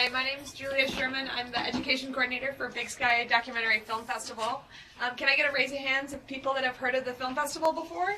Hi, my name is Julia Sherman. I'm the education coordinator for Big Sky Documentary Film Festival. Can I get a raise of hands of people that have heard of the film festival before?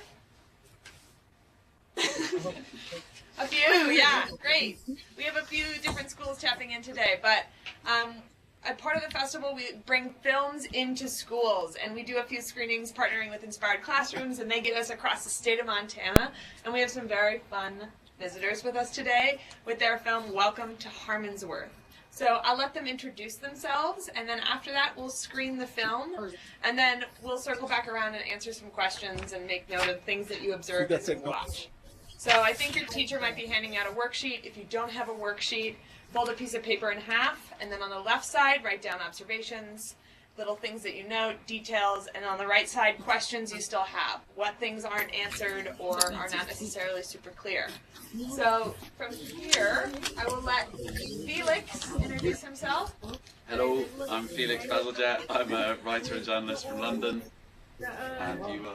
A few, yeah, great. We have a few different schools tapping in today, but a part of the festival, we bring films into schools, and we do a few screenings partnering with Inspired Classrooms, and they get us across the state of Montana, and we have some very fun visitors with us today with their film, Welcome to Harmondsworth. So I'll let them introduce themselves, and then after that we'll screen the film, and then we'll circle back around and answer some questions and make note of things that you observed as you watch. So I think your teacher might be handing out a worksheet. If you don't have a worksheet, fold a piece of paper in half, and then on the left side, write down observations, little things that you note, details, and on the right side, questions you still have. What things aren't answered or are not necessarily super clear. So from here, I will let Felix introduce himself. Hello, I'm Felix Bazaljet. I'm a writer and journalist from London. And you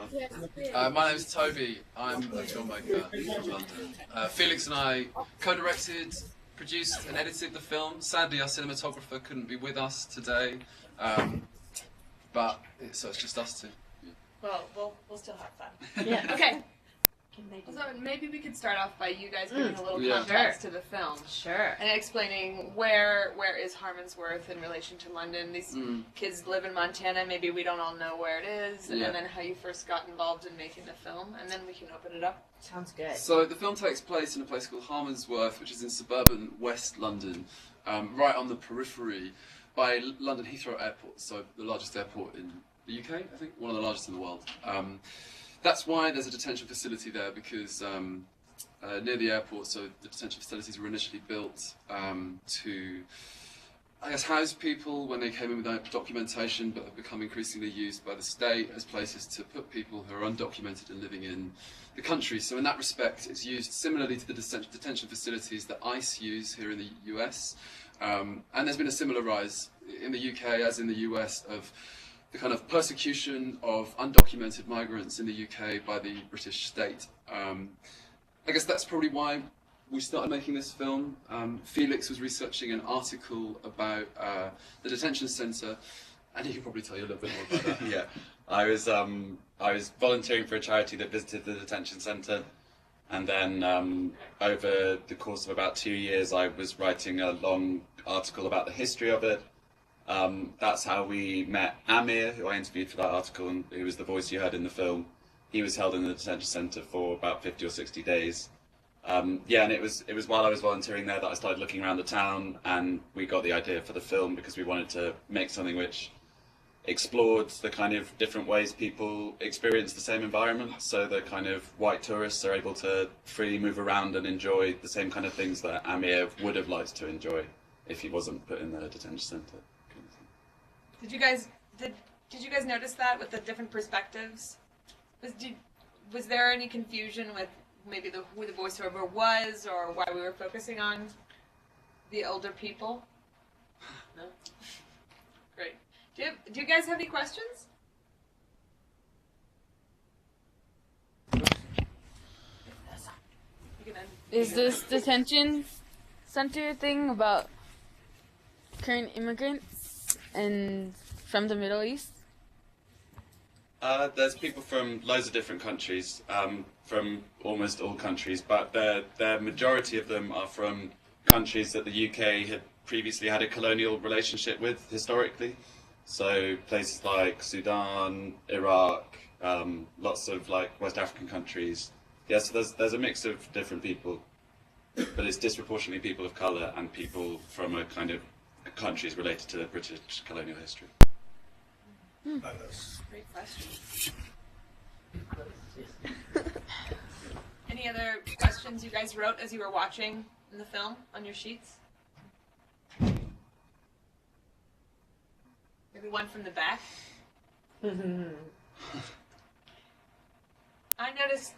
are? My name is Toby. I'm a filmmaker from London. Felix and I co-directed, produced and edited the film. Sadly, our cinematographer couldn't be with us today, so it's just us two. Well, we'll still have fun. Yeah. Okay. So maybe we could start off by you guys giving a little context to the film. Sure. And explaining where is Harmondsworth in relation to London. These kids live in Montana. Maybe we don't all know where it is. And then how you first got involved in making the film. And then we can open it up. Sounds good. So the film takes place in a place called Harmondsworth, which is in suburban West London, right on the periphery by London Heathrow Airport, so the largest airport in the UK, I think, one of the largest in the world. That's why there's a detention facility there, because near the airport, so the detention facilities were initially built to, I guess, house people when they came in without documentation, but have become increasingly used by the state as places to put people who are undocumented and living in the country. So in that respect, it's used similarly to the detention facilities that ICE use here in the US. And there's been a similar rise in the UK as in the US of the kind of persecution of undocumented migrants in the UK by the British state. I guess that's probably why we started making this film. Felix was researching an article about the detention centre, and he can probably tell you a little bit more about that. Yeah, I was volunteering for a charity that visited the detention centre, and then over the course of about 2 years I was writing a long article about the history of it. That's how we met Amir, who I interviewed for that article, and who was the voice you heard in the film. He was held in the detention centre for about 50 or 60 days. And it was while I was volunteering there that I started looking around the town, and we got the idea for the film because we wanted to make something which explored the kind of different ways people experience the same environment. So the kind of white tourists are able to freely move around and enjoy the same kind of things that Amir would have liked to enjoy if he wasn't put in the detention centre. Did you guys notice that with the different perspectives? Was there any confusion with maybe who the voiceover was, or why we were focusing on the older people? No. Great. Do you guys have any questions? Is this detention center thing about current immigrants and from the Middle East? There's people from loads of different countries, from almost all countries, but the majority of them are from countries that the UK had previously had a colonial relationship with historically. So places like Sudan, Iraq, lots of like West African countries. Yeah, so there's a mix of different people, but it's disproportionately people of colour and people from a kind of countries related to the British colonial history. Great question. Any other questions you guys wrote as you were watching in the film on your sheets? Maybe one from the back. I noticed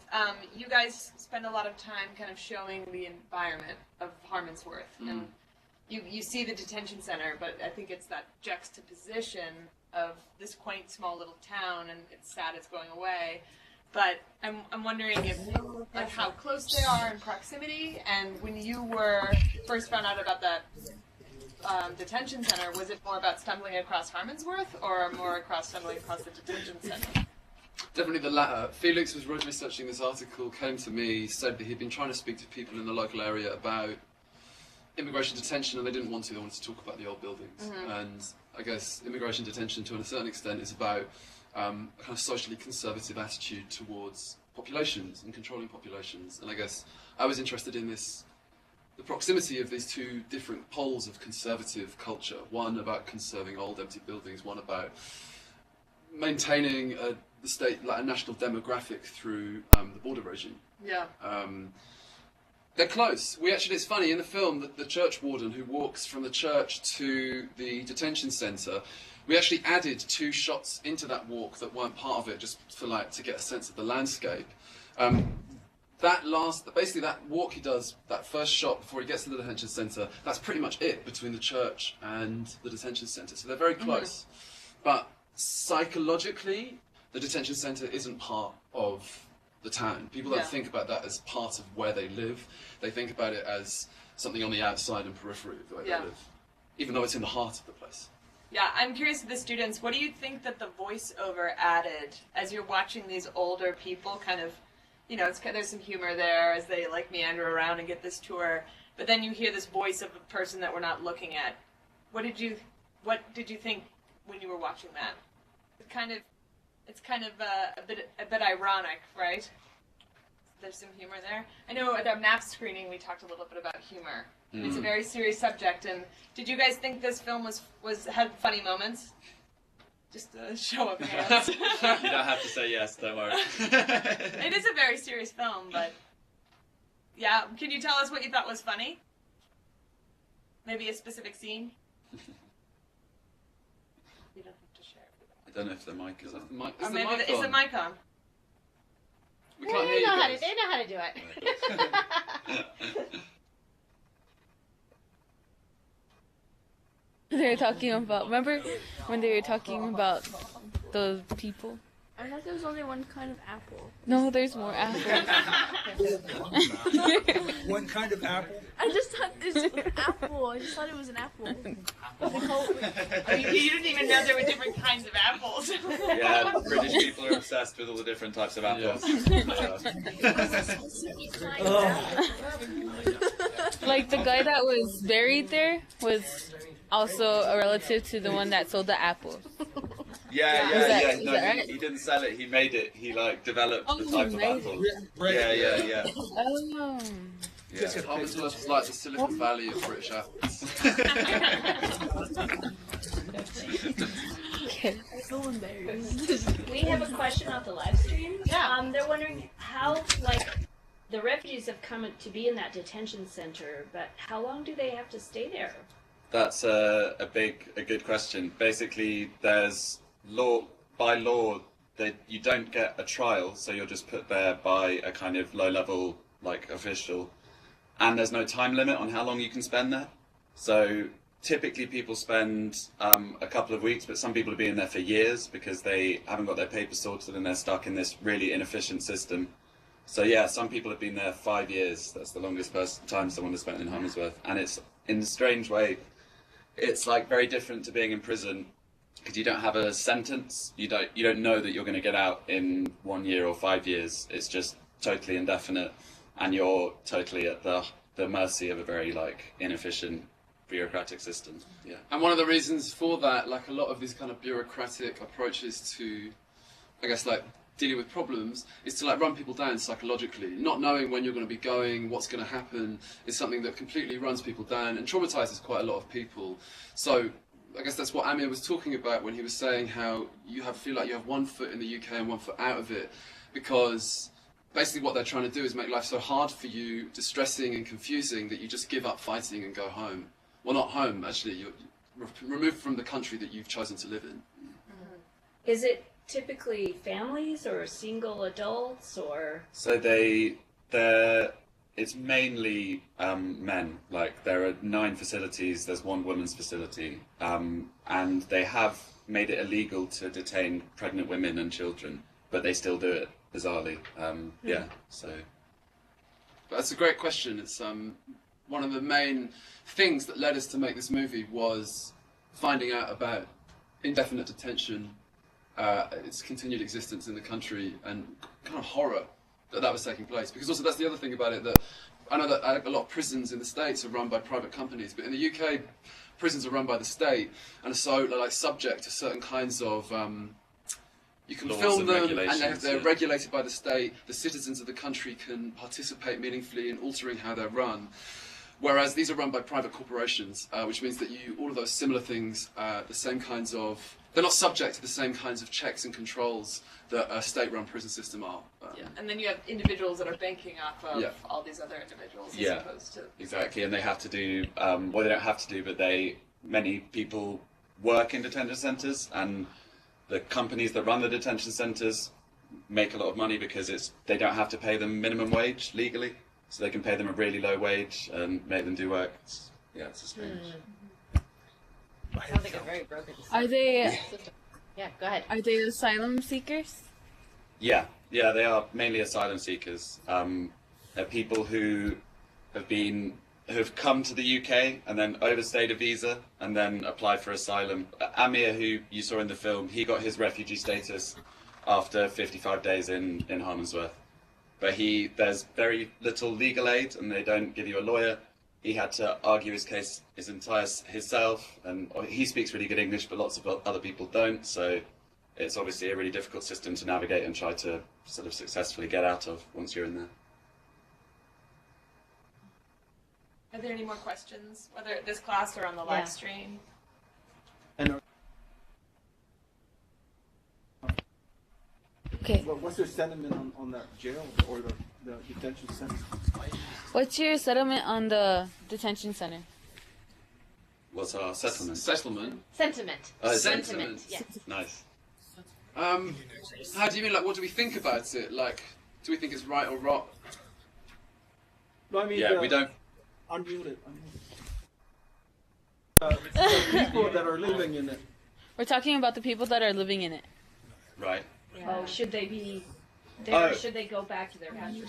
you guys spend a lot of time kind of showing the environment of Harmondsworth, and you see the detention center, but I think it's that juxtaposition of this quaint small little town, and it's sad it's going away. But I'm wondering if like how close they are in proximity, and when you were first found out about that detention center, was it more about stumbling across Harmondsworth or more across stumbling across the detention center? Definitely the latter. Felix was researching this article, came to me, said that he'd been trying to speak to people in the local area about immigration detention, and they didn't want to. They wanted to talk about the old buildings. And I guess immigration detention, to a certain extent, is about a kind of socially conservative attitude towards populations and controlling populations. And I guess I was interested in this, the proximity of these two different poles of conservative culture. One about conserving old empty buildings, one about maintaining the state, like a national demographic through the border regime. Yeah. They're close. It's funny, in the film, that the church warden who walks from the church to the detention centre, we actually added 2 shots into that walk that weren't part of it, just for to get a sense of the landscape. Basically that walk he does, that first shot before he gets to the detention centre, that's pretty much it between the church and the detention centre. So they're very close. But psychologically, the detention centre isn't part of the town. People don't think about that as part of where they live. They think about it as something on the outside and periphery of the way they live, even though it's in the heart of the place. Yeah, I'm curious to the students, what do you think that the voiceover added as you're watching these older people kind of, there's some humor there as they meander around and get this tour, but then you hear this voice of a person that we're not looking at. What did you think when you were watching that? It's kind of a bit ironic, right? There's some humor there. I know at our map screening we talked a little bit about humor. It's a very serious subject, and did you guys think this film had funny moments? Just a show of hands. You don't have to say yes, don't worry. It is a very serious film, but yeah. Can you tell us what you thought was funny? Maybe a specific scene? You don't have to share. I don't know if the mic is on. Is the mic on? We can't hear you guys. They know how to do it. They were talking about, remember when they were talking about those people? I thought there was only one kind of apple. No, there's more apples. One kind of apple? I just thought this was an apple. I just thought it was an apple. You didn't even know there were different kinds of apples. Yeah, British people are obsessed with all the different types of apples. Like the guy that was buried there was also a relative to the one that sold the apples. Yeah. Is No, that right? he didn't sell it. He made it. He developed the he type of made apple. Yeah. Oh. Yeah. Harmondsworth was like the Silicon Valley of British apples. Okay. So embarrassed. We have a question off the live stream. Yeah. They're wondering how, the refugees have come to be in that detention center, but how long do they have to stay there? That's a good question. Basically, there's by law that you don't get a trial, so you're just put there by a kind of low-level official, and there's no time limit on how long you can spend there. So typically people spend a couple of weeks, but some people are being there for years because they haven't got their papers sorted and they're stuck in this really inefficient system. So yeah, some people have been there 5 years. That's the longest time someone has spent in Harmondsworth, and it's in a strange way. It's very different to being in prison because you don't have a sentence. You don't know that you're going to get out in 1 year or 5 years. It's just totally indefinite, and you're totally at the mercy of a very inefficient bureaucratic system. Yeah. And one of the reasons for that, a lot of these kind of bureaucratic approaches to, I guess, dealing with problems, is to run people down psychologically. Not knowing when you're going to be going, what's going to happen, is something that completely runs people down and traumatizes quite a lot of people. So I guess that's what Amir was talking about when he was saying how you feel like you have 1 foot in the UK and 1 foot out of it, because basically what they're trying to do is make life so hard for you, distressing and confusing, that you just give up fighting and go home. Well, not home, actually. You're removed from the country that you've chosen to live in. Is it typically families or single adults or? So it's mainly men. There are 9 facilities. There's 1 women's facility, and they have made it illegal to detain pregnant women and children, but they still do it bizarrely. Yeah. So. But that's a great question. It's one of the main things that led us to make this movie was finding out about indefinite detention, its continued existence in the country, and kind of horror that was taking place. Because also that's the other thing about it, that I know that a lot of prisons in the States are run by private companies, but in the UK, prisons are run by the state, and so they're like subject to certain kinds of you can Laws film and them, and regulations, they're yeah. regulated by the state. The citizens of the country can participate meaningfully in altering how they're run. Whereas these are run by private corporations, which means that all of those similar things, the same kinds of, they're not subject to the same kinds of checks and controls that a state-run prison system are. Yeah. And then you have individuals that are banking off of Yeah. all these other individuals Yeah. as opposed to... Exactly, and they have to do, well, they don't have to do, but many people work in detention centres, and the companies that run the detention centres make a lot of money because they don't have to pay them minimum wage legally, so they can pay them a really low wage and make them do work. It's a strange. Sounds like a very broken Are they system. Yeah, go ahead. are they asylum seekers? Yeah, they are mainly asylum seekers. They're people who have come to the UK and then overstayed a visa and then applied for asylum. Amir, who you saw in the film, he got his refugee status after 55 days in Harmondsworth. But there's very little legal aid, and they don't give you a lawyer. He had to argue his case himself, and he speaks really good English, but lots of other people don't. So it's obviously a really difficult system to navigate and try to sort of successfully get out of once you're in there. Are there any more questions, whether at this class or on the Yeah. live stream? And Okay. what's your sentiment on that jail or the detention center? What's your settlement on the detention center? What's our settlement? Settlement. Sentiment. Sentiment. Yeah. Nice. How do you mean, like, what do we think about it? Like, do we think it's right or wrong? No, I mean, Yeah, we don't. Unmuted. The people that are living in it. We're talking about the people that are living in it. Right. Oh, should they be there? Oh. Or should they go back to their country?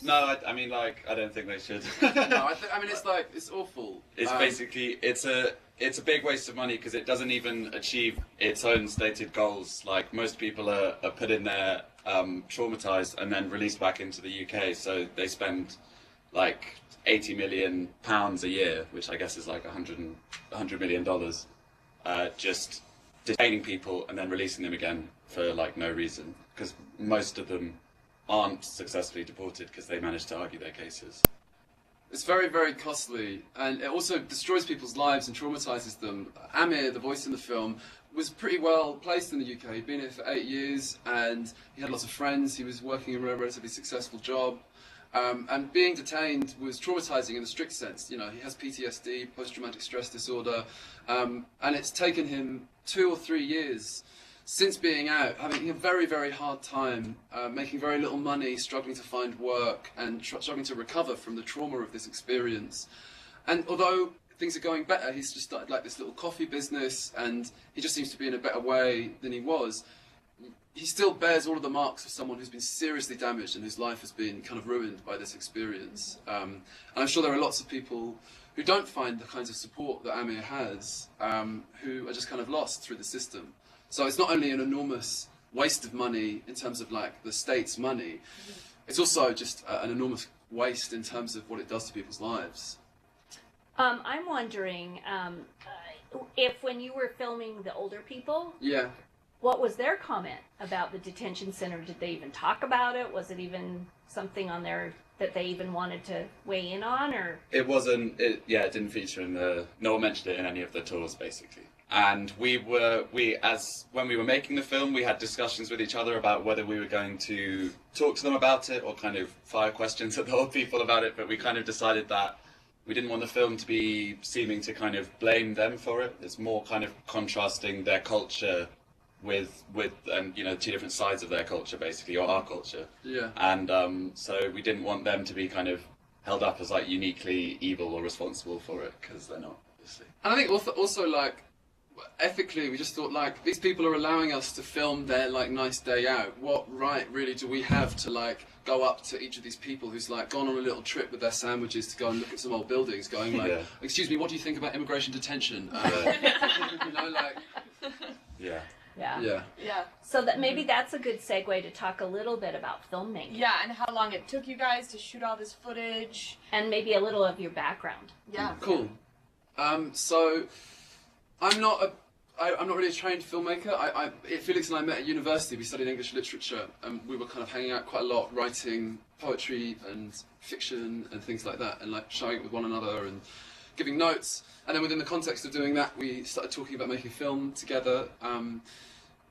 No, I mean, like, I don't think they should. No, I mean, it's awful. It's basically it's a big waste of money because it doesn't even achieve its own stated goals. Like, most people are put in there traumatized and then released back into the UK. So they spend like £80 million a year, which I guess is like $100 million, just detaining people and then releasing them again for like no reason, because most of them aren't successfully deported because they managed to argue their cases. It's very, very costly, and it also destroys people's lives and traumatizes them. Amir, the voice in the film, was pretty well placed in the UK. He'd been here for 8 years, and he had lots of friends. He was working in a relatively successful job. And being detained was traumatizing in the strict sense. You know, he has PTSD, post-traumatic stress disorder, and it's taken him 2 or 3 years since being out, having a very, very hard time, making very little money, struggling to find work, and struggling to recover from the trauma of this experience. And although things are going better, he's just started like this little coffee business, and he just seems to be in a better way than he was. He still bears all of the marks of someone who's been seriously damaged and whose life has been kind of ruined by this experience. And I'm sure there are lots of people who don't find the kinds of support that Amir has, who are just kind of lost through the system. So it's not only an enormous waste of money in terms of like the state's money, it's also just an enormous waste in terms of what it does to people's lives. I'm wondering if when you were filming the older people, Yeah. what was their comment about the detention center? Did they even talk about it? Was it even something on there that they even wanted to weigh in on, or? It wasn't. It didn't feature in no one mentioned it in any of the tours, basically. And when we were making the film, we had discussions with each other about whether we were going to talk to them about it or kind of fire questions at the old people about it. But we kind of decided that we didn't want the film to be seeming to kind of blame them for it. It's more kind of contrasting their culture with and you know, two different sides of their culture, basically, or our culture. Yeah. And so we didn't want them to be kind of held up as like uniquely evil or responsible for it, because they're not, obviously. And I think also like ethically, we just thought, like, these people are allowing us to film their, like, nice day out. What right, really, do we have to, like, go up to each of these people who's, like, gone on a little trip with their sandwiches to go and look at some old buildings, going, like, excuse me, what do you think about immigration detention? You know, like... Yeah. Yeah. Yeah. So that maybe that's a good segue to talk a little bit about filmmaking. Yeah, and how long it took you guys to shoot all this footage. And maybe a little of your background. Yeah. Cool. So, I'm not really a trained filmmaker. Felix and I met at university. We studied English literature, and we were kind of hanging out quite a lot, writing poetry and fiction and things like that, and like sharing it with one another and giving notes. And then within the context of doing that, we started talking about making a film together.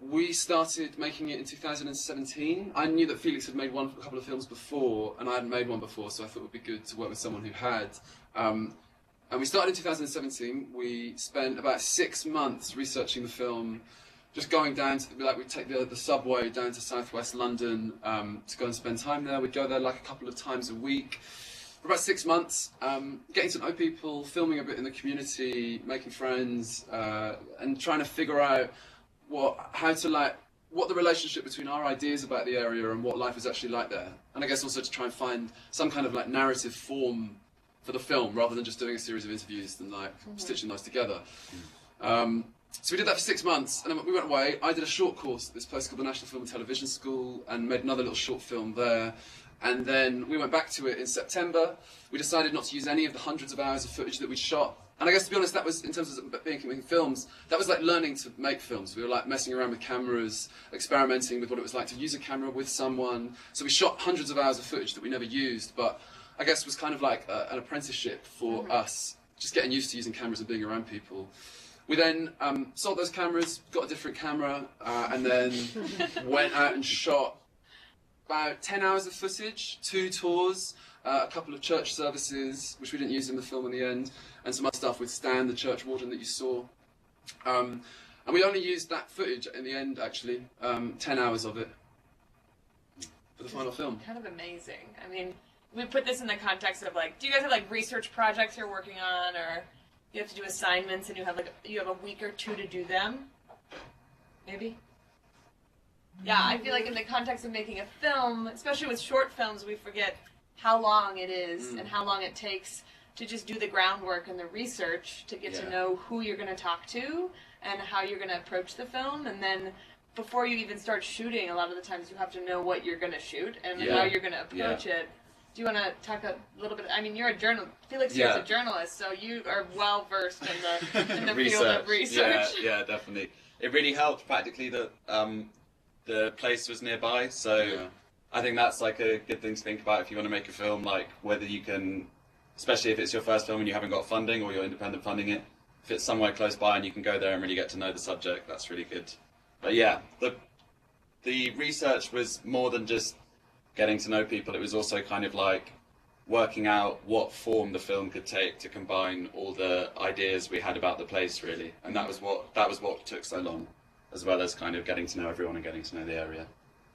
We started making it in 2017. I knew that Felix had made a couple of films before, and I hadn't made one before, so I thought it would be good to work with someone who had. And we started in 2017. We spent about 6 months researching the film, just going down to, we'd take the subway down to southwest London to go and spend time there. We'd go there like a couple of times a week for about 6 months, getting to know people, filming a bit in the community, making friends, and trying to figure out what the relationship between our ideas about the area and what life is actually like there. And I guess also to try and find some kind of like narrative form for the film, rather than just doing a series of interviews and like stitching those together. So we did that for 6 months, and then we went away. I did a short course at this place called the National Film and Television School, and made another little short film there. And then we went back to it in September. We decided not to use any of the hundreds of hours of footage that we'd shot. And I guess, to be honest, that was, in terms of making films, that was like learning to make films. We were like messing around with cameras, experimenting with what it was like to use a camera with someone. So we shot hundreds of hours of footage that we never used, but I guess was kind of like an apprenticeship for us, just getting used to using cameras and being around people. We then sold those cameras, got a different camera, and then went out and shot about 10 hours of footage, 2 tours, a couple of church services, which we didn't use in the film in the end, and some other stuff with Stan, the church warden that you saw. And we only used that footage in the end, actually, 10 hours of it for the final film. Kind of amazing. I mean, we put this in the context of like, do you guys have like research projects you're working on, or you have to do assignments and you have a week or 2 to do them? Maybe? Yeah, I feel like in the context of making a film, especially with short films, we forget how long it is and how long it takes to just do the groundwork and the research to get to know who you're going to talk to and how you're going to approach the film. And then before you even start shooting, a lot of the times you have to know what you're going to shoot and how you're going to approach it. Do you want to talk a little bit? I mean, you're a journalist. Felix here is a journalist, so you are well versed in the field of research. Yeah, definitely. It really helped practically that the place was nearby, so I think that's like a good thing to think about if you want to make a film, like whether you can, especially if it's your first film and you haven't got funding or you're independent funding it, if it's somewhere close by and you can go there and really get to know the subject, that's really good. But yeah, the research was more than just getting to know people. It was also kind of like working out what form the film could take to combine all the ideas we had about the place, really. And that was what took so long, as well as kind of getting to know everyone and getting to know the area.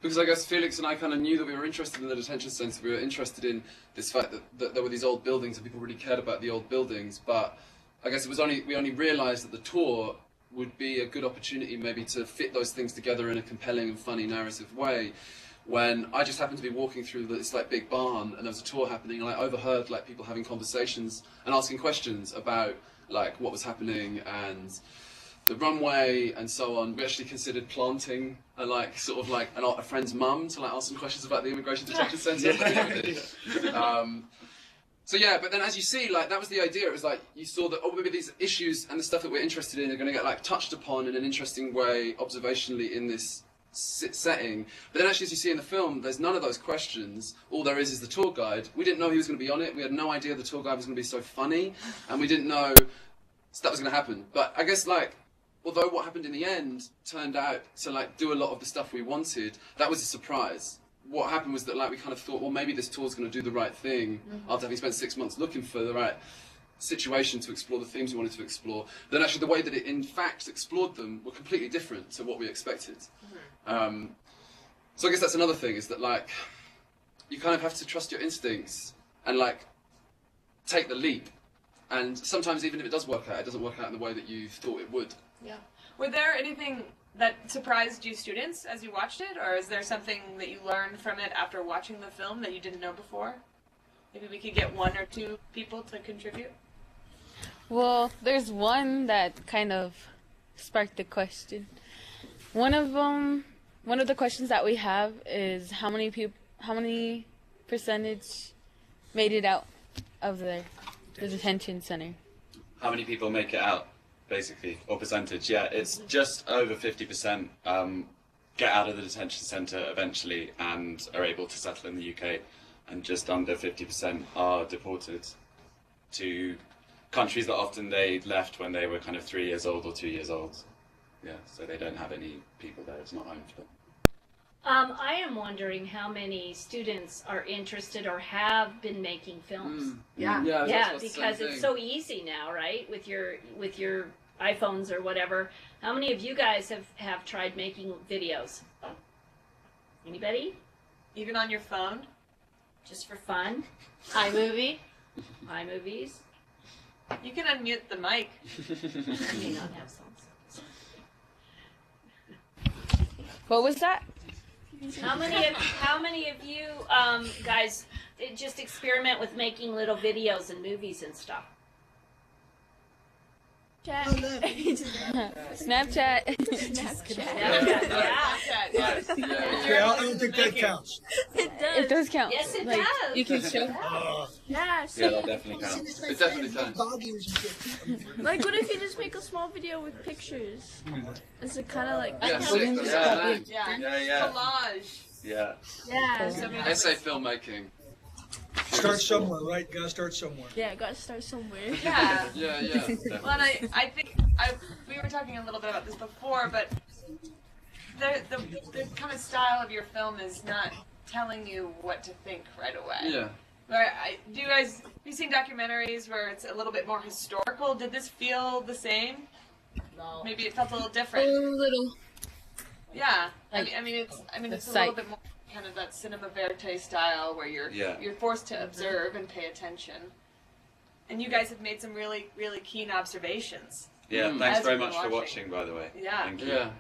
Because I guess Felix and I kind of knew that we were interested in the detention centre. We were interested in this fact that there were these old buildings and people really cared about the old buildings. But I guess we only realised that the tour would be a good opportunity maybe to fit those things together in a compelling and funny narrative way. When I just happened to be walking through this like big barn and there was a tour happening, and I overheard like people having conversations and asking questions about like what was happening and the runway and so on. We actually considered planting a friend's mum to like ask some questions about the immigration detention centre. So yeah, but then as you see, like that was the idea. It was like you saw that maybe these issues and the stuff that we're interested in are going to get like touched upon in an interesting way, observationally in this setting. But then actually, as you see in the film, there's none of those questions. All there is the tour guide. We didn't know he was going to be on it. We had no idea the tour guide was going to be so funny, and we didn't know that was going to happen. But I guess like, although what happened in the end turned out to like do a lot of the stuff we wanted, that was a surprise. What happened was that like we kind of thought, well, maybe this tour's going to do the right thing after having spent 6 months looking for the right situation to explore the themes we wanted to explore. Then actually the way that it in fact explored them were completely different to what we expected. So I guess that's another thing, is that like you kind of have to trust your instincts and like take the leap. And sometimes even if it does work out, it doesn't work out in the way that you thought it would. Yeah. Were there anything that surprised you students as you watched it, or is there something that you learned from it after watching the film that you didn't know before? Maybe we could get 1 or 2 people to contribute. Well, there's one that kind of sparked the question. One of the questions that we have is how many percentage made it out of the detention center? How many people make it out, basically, or percentage? Yeah, it's just over 50% get out of the detention centre eventually and are able to settle in the UK, and just under 50% are deported to countries that often they left when they were kind of 3 years old or 2 years old. Yeah, so they don't have any people there. It's not home for them. I am wondering how many students are interested or have been making films. Yeah. Yeah, because it's so easy now, right? With your iPhones or whatever. How many of you guys have tried making videos? Anybody? Even on your phone? Just for fun? iMovie. iMovies? You can unmute the mic. I may not have some. What was that? How many of you guys just experiment with making little videos and movies and stuff? Snapchat. Yeah. Yeah, I don't think that counts. It does count. Yes, it Like, does. You can show. Yeah, Yeah, that definitely counts. It definitely can. like what if you just make a small video with pictures? Is it kind of like Yeah, Yeah. Collage. Yeah. yeah, Essay filmmaking. Start somewhere, right? Gotta start somewhere. yeah, gotta start somewhere. Yeah. Yeah. Well, and I think we were talking a little bit about this before, but the kind of style of your film is not telling you what to think right away. Yeah. Right? Have you seen documentaries where it's a little bit more historical? Did this feel the same? No. Maybe it felt a little A different. little. Yeah. Like I mean, it's the a little sight. bit more kind of that cinema verite style where you're forced to observe and pay attention. And you guys have made some really, really keen observations. Yeah, thanks As very we've much been for watching. watching, by the way. Yeah. Thank you. Yeah.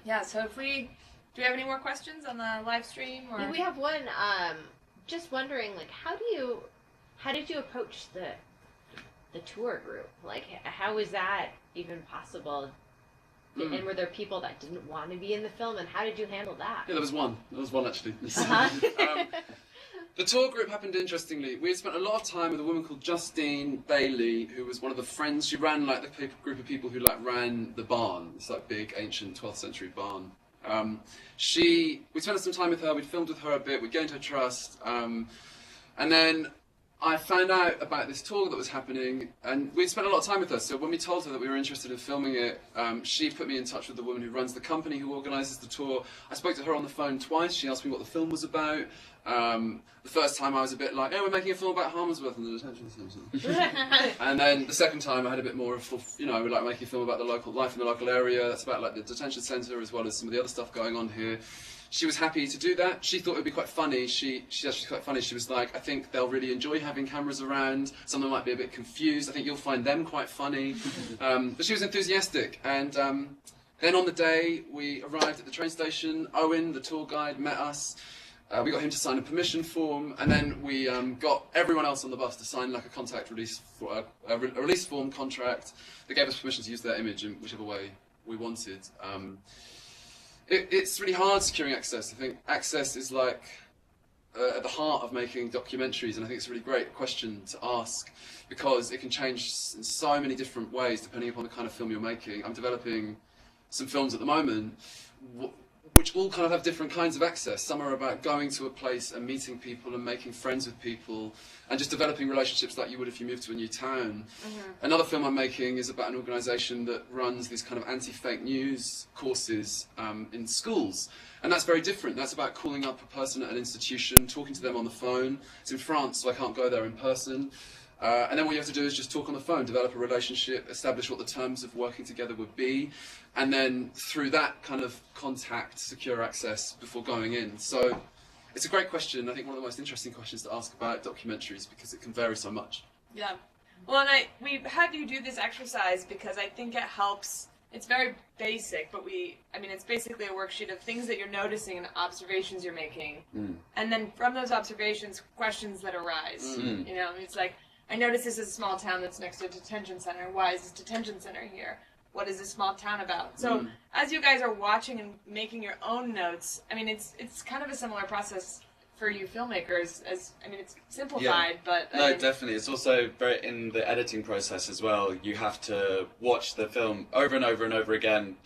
Yeah, so do we have any more questions on the live stream? Or? We have one. Just wondering, like, how did you approach the tour group? Like, how was that even possible? And were there people that didn't want to be in the film? And how did you handle that? Yeah, there was one. There was one actually. Uh-huh. The tour group happened interestingly. We had spent a lot of time with a woman called Justine Bailey, who was one of the friends. She ran like the group of people who like ran the barn. It's like big ancient 12th century barn. We spent some time with her. We'd filmed with her a bit. We'd gained her trust, and then I found out about this tour that was happening, and we spent a lot of time with her. So when we told her that we were interested in filming it, she put me in touch with the woman who runs the company who organises the tour. I spoke to her on the phone twice. She asked me what the film was about. The first time I was a bit like, "Oh, we're making a film about Harmondsworth and the detention centre." And then the second time I had a bit more of, we're like making a film about the local life in the local area. That's about like the detention centre as well as some of the other stuff going on here. She was happy to do that. She thought it would be quite funny. She's actually quite funny. She was like, I think they'll really enjoy having cameras around. Some of them might be a bit confused. I think you'll find them quite funny. But she was enthusiastic. And then on the day, we arrived at the train station. Owen, the tour guide, met us. We got him to sign a permission form. And then we got everyone else on the bus to sign like a contact release, a release form contract. They gave us permission to use their image in whichever way we wanted. It's really hard securing access. I think access is like at the heart of making documentaries, and I think it's a really great question to ask because it can change in so many different ways depending upon the kind of film you're making. I'm developing some films at the moment which all kind of have different kinds of access. Some are about going to a place and meeting people and making friends with people and just developing relationships like you would if you moved to a new town. Another film I'm making is about an organisation that runs these kind of anti-fake news courses in schools. And that's very different. That's about calling up a person at an institution, talking to them on the phone. It's in France, so I can't go there in person. And then what you have to do is just talk on the phone, develop a relationship, establish what the terms of working together would be, and then through that kind of contact, secure access before going in. So it's a great question. I think one of the most interesting questions to ask about documentaries because it can vary so much. Yeah. Well, and we've had you do this exercise because I think it helps it's very basic, but it's basically a worksheet of things that you're noticing and observations you're making. And then from those observations, questions that arise. You know, it's like, I notice this is a small town that's next to a detention center. Why is this detention center here? What is this small town about? So as you guys are watching and making your own notes, I mean, it's kind of a similar process for you filmmakers. It's simplified, but no, definitely. It's also very in the editing process as well. You have to watch the film over and over and over again,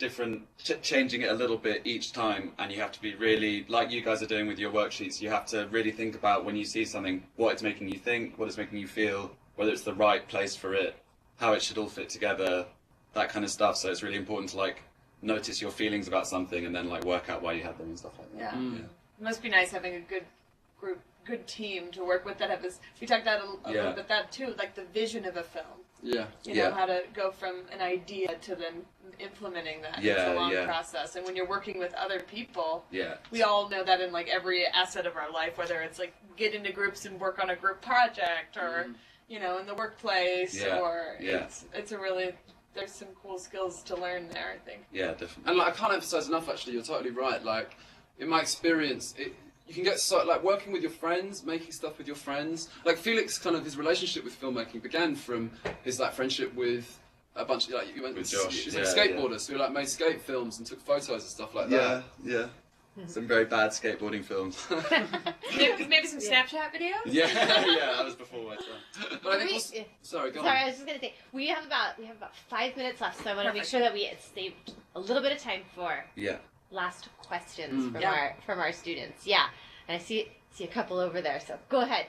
changing it a little bit each time, and you have to be really, like you guys are doing with your worksheets, you have to really think about when you see something, what it's making you think, what it's making you feel, whether it's the right place for it, how it should all fit together, that kind of stuff. So it's really important to like notice your feelings about something and then like work out why you had them and stuff like that. Yeah. It must be nice having a good team to work with that have this. We talked about a little bit that too, like the vision of a film. Yeah. You know how to go from an idea to then implementing that. It's a long process, and when you're working with other people, we all know that in like every asset of our life, whether it's like get into groups and work on a group project, or you know, in the workplace, or it's a really. There's some cool skills to learn there, I think. Yeah, definitely. And like, I can't emphasize enough. Actually, you're totally right. Like, in my experience, you can get so like working with your friends, making stuff with your friends. Like Felix, kind of his relationship with filmmaking began from his like friendship with a bunch of like you went with Josh, like skateboarders who like made skate films and took photos and stuff like that. Yeah. Some very bad skateboarding films. maybe some Snapchat videos. Yeah, that was before my time. But I think also, sorry, go on. Sorry, I was just gonna say we have about 5 minutes left, so I want to make sure that we saved a little bit of time for last questions from our students. Yeah, and I see a couple over there, so go ahead.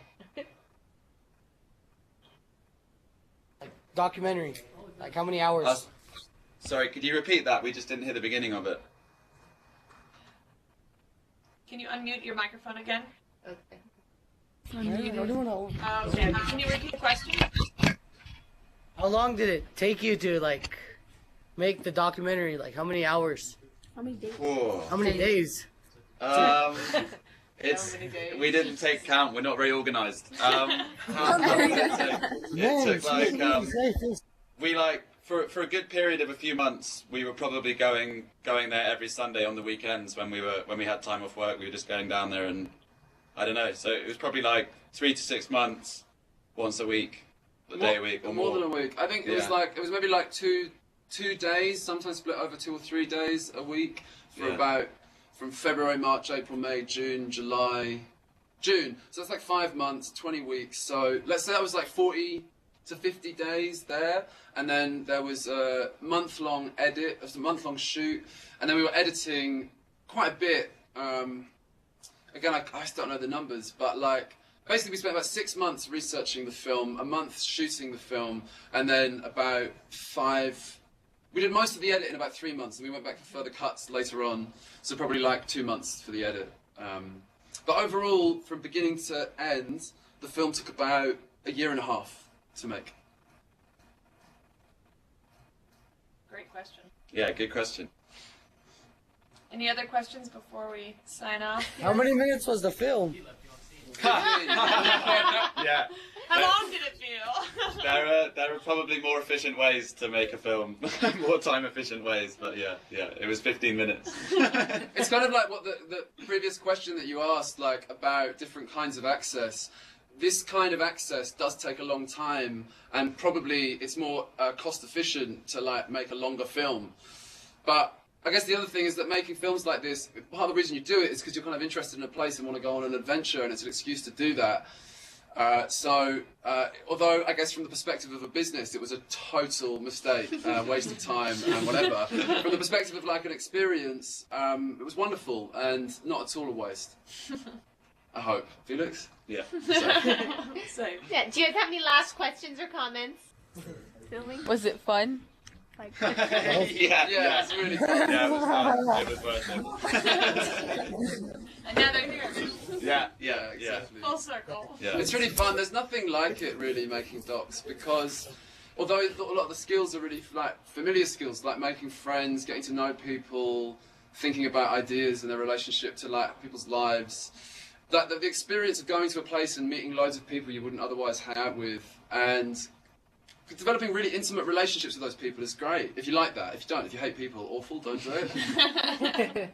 Documentary, like how many hours? Sorry, could you repeat that? We just didn't hear the beginning of it. Can you unmute your microphone again? Okay. Okay. Can you repeat the question? How long did it take you to like make the documentary? Like how many hours? How many days? How many days? We didn't take count. We're not very organised. It took like we like. For a good period of a few months, we were probably going there every Sunday on the weekends when we had time off work. We were just going down there, and I don't know. So it was probably like 3 to 6 months, once a week, a day a week, or more than a week. I think it was maybe like two days, sometimes split over 2 or 3 days a week for about from February, March, April, May, June, July, June. So that's like 5 months, 20 weeks. So let's say that was like 40 to 50 days there, and then there was a month-long edit, a month-long shoot, and then we were editing quite a bit. Again, I just don't know the numbers, but like basically we spent about 6 months researching the film, a month shooting the film, and then about 5. We did most of the edit in about 3 months, and we went back for further cuts later on, so probably like 2 months for the edit. But overall, from beginning to end, the film took about a year and a half to make. Great question. Yeah, good question. Any other questions before we sign off? How many minutes was the film? Yeah. How long did it feel? There are probably more efficient ways to make a film, more time efficient ways, but yeah, it was 15 minutes. It's kind of like what the previous question that you asked, like about different kinds of access. This kind of access does take a long time, and probably it's more cost efficient to like make a longer film. But I guess the other thing is that making films like this, part of the reason you do it is because you're kind of interested in a place and want to go on an adventure, and it's an excuse to do that. Although I guess from the perspective of a business, it was a total mistake, waste of time and whatever. From the perspective of like an experience, it was wonderful and not at all a waste. I hope. Felix? Yeah. Same. Yeah. Do you guys have any last questions or comments? Filming? Was it fun? Like, Yeah, it's really fun. Yeah, it was fun. It was worth it. And now they're here. Yeah, exactly. Full circle. Yeah. It's really fun. There's nothing like it really making docs, because although a lot of the skills are really like familiar skills, like making friends, getting to know people, thinking about ideas and their relationship to like people's lives, that the experience of going to a place and meeting loads of people you wouldn't otherwise hang out with, and developing really intimate relationships with those people is great. If you like that. If you don't, if you hate people, awful, don't do it.